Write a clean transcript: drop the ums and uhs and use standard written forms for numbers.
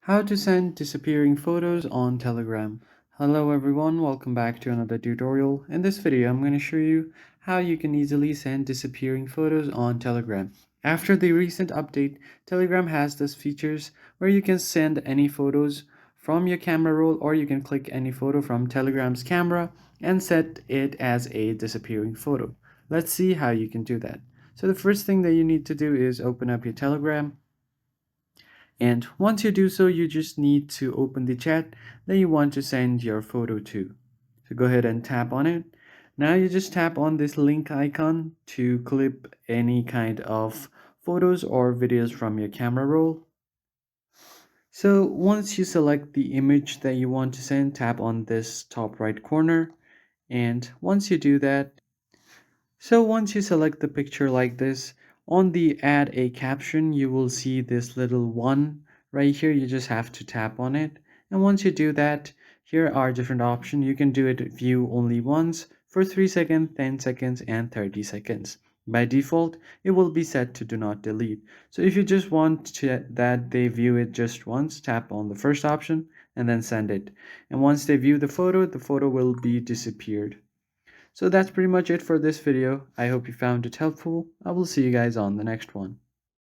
How to send disappearing photos on Telegram. Hello everyone, welcome back to another tutorial. In this video, I'm going to show you how you can easily send disappearing photos on Telegram. After the recent update, Telegram has these features where you can send any photos from your camera roll, or you can click any photo from Telegram's camera and set it as a disappearing photo. Let's see how you can do that. So the first thing that you need to do is open up your Telegram. And once you do so, you just need to open the chat that you want to send your photo to. So go ahead and tap on it. Now you just tap on this link icon to clip any kind of photos or videos from your camera roll. So once you select the image that you want to send, tap on this top right corner. And once you do that, once you select the picture like this, on the add a caption, you will see this little one right here. You just have to tap on it. And once you do that, here are different options. You can do it view only once for 3 seconds, 10 seconds, and 30 seconds. By default, it will be set to do not delete. So if you just want that they view it just once, tap on the first option and then send it. And once they view the photo will be disappeared. So that's pretty much it for this video. I hope you found it helpful. I will see you guys on the next one.